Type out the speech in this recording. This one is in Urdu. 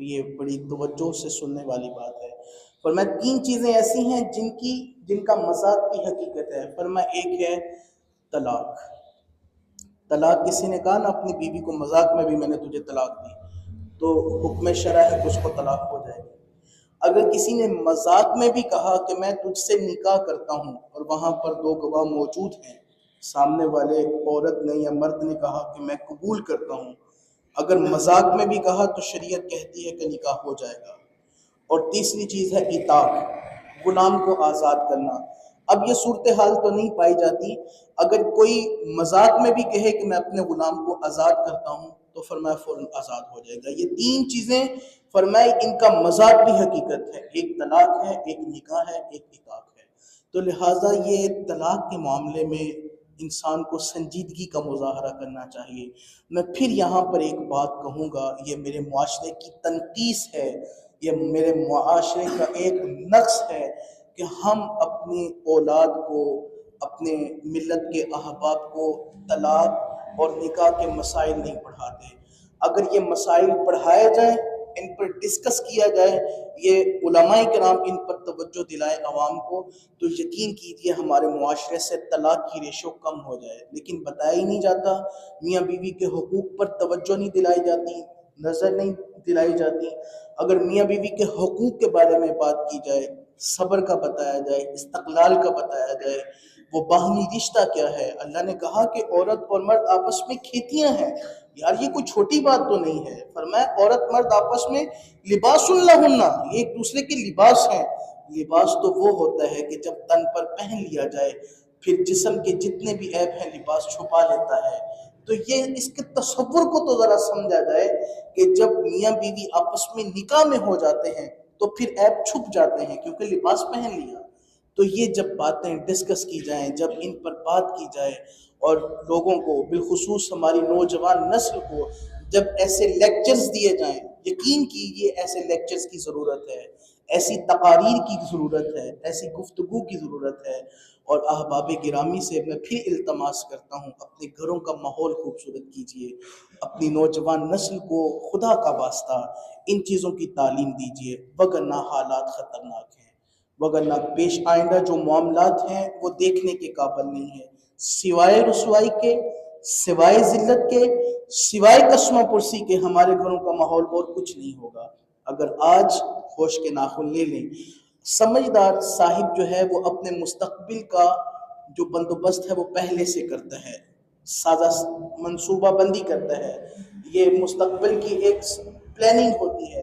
یہ بڑی توجہ سے سننے والی بات ہے۔ فرمایا تین چیزیں ایسی ہیں جن کا مذاق کی حقیقت ہے۔ فرمایا ایک ہے طلاق۔ طلاق کسی نے کہا نا اپنی بیوی کو مذاق میں بھی میں نے تجھے طلاق دی، تو حکم شرع ہے کہ اس کو طلاق ہو جائے گی۔ اگر کسی نے مذاق میں بھی کہا کہ میں تجھ سے نکاح کرتا ہوں اور وہاں پر دو گواہ موجود ہیں، سامنے والے عورت نے یا مرد نے کہا کہ میں قبول کرتا ہوں، اگر مذاق میں بھی کہا تو شریعت کہتی ہے کہ نکاح ہو جائے گا۔ اور تیسری چیز ہے عتاق، غلام کو آزاد کرنا۔ اب یہ صورتحال تو نہیں پائی جاتی، اگر کوئی مذاق میں بھی کہے کہ میں اپنے غلام کو آزاد کرتا ہوں تو فرمایا فوراً آزاد ہو جائے گا۔ یہ تین چیزیں فرمایا ان کا مذاق بھی حقیقت ہے، ایک طلاق ہے، ایک نکاح ہے، ایک عتاق ہے۔ تو لہٰذا یہ طلاق کے معاملے میں انسان کو سنجیدگی کا مظاہرہ کرنا چاہیے۔ میں پھر یہاں پر ایک بات کہوں گا، یہ میرے معاشرے کی تنقیص ہے، یہ میرے معاشرے کا ایک نقص ہے کہ ہم اپنی اولاد کو، اپنے ملت کے احباب کو طلاق اور نکاح کے مسائل نہیں پڑھاتے۔ اگر یہ مسائل پڑھائے جائیں، ان پر ڈسکس کیا جائے، یہ علماء کرام ان پر توجہ دلائے عوام کو، تو یقین کیجیے ہمارے معاشرے سے طلاق کی ریشو کم ہو جائے۔ لیکن بتایا ہی نہیں جاتا، میاں بیوی کے حقوق پر توجہ نہیں دلائی جاتی، نظر نہیں دلائی جاتی۔ اگر میاں بیوی کے حقوق کے بارے میں بات کی جائے، صبر کا بتایا جائے، استقلال کا بتایا جائے، وہ باہمی رشتہ کیا ہے۔ اللہ نے کہا کہ عورت اور مرد آپس میں کھیتیاں ہیں، یار یہ کوئی چھوٹی بات تو نہیں ہے۔ فرمایا عورت مرد آپس میں لباس لہن، یہ ایک دوسرے کے لباس ہیں۔ لباس تو وہ ہوتا ہے کہ جب تن پر پہن لیا جائے پھر جسم کے جتنے بھی عیب ہیں لباس چھپا لیتا ہے۔ تو یہ اس کے تصور کو تو ذرا سمجھا جائے کہ جب میاں بیوی آپس میں نکاح میں ہو جاتے ہیں تو پھر عیب چھپ جاتے ہیں کیونکہ لباس پہن لیا۔ تو یہ جب باتیں ڈسکس کی جائیں، جب ان پر بات کی جائے اور لوگوں کو، بالخصوص ہماری نوجوان نسل کو جب ایسے لیکچرز دیے جائیں، یقین کیجیے ایسے لیکچرز کی ضرورت ہے، ایسی تقاریر کی ضرورت ہے، ایسی گفتگو کی ضرورت ہے۔ اور احباب گرامی سے میں پھر التماس کرتا ہوں، اپنے گھروں کا ماحول خوبصورت کیجیے، اپنی نوجوان نسل کو خدا کا واسطہ ان چیزوں کی تعلیم دیجیے، وگرنہ حالات خطرناک ہیں، وگرنہ پیش آئندہ جو معاملات ہیں وہ دیکھنے کے قابل نہیں ہیں۔ سوائے رسوائی کے، سوائے ذلت کے، سوائے قسمہ پرسی کے ہمارے گھروں کا ماحول اور کچھ نہیں ہوگا۔ اگر آج ہوش کے ناخن لے لیں، سمجھدار صاحب جو ہے وہ اپنے مستقبل کا جو بندوبست ہے وہ پہلے سے کرتا ہے، سازہ منصوبہ بندی کرتا ہے، یہ مستقبل کی ایک پلاننگ ہوتی ہے۔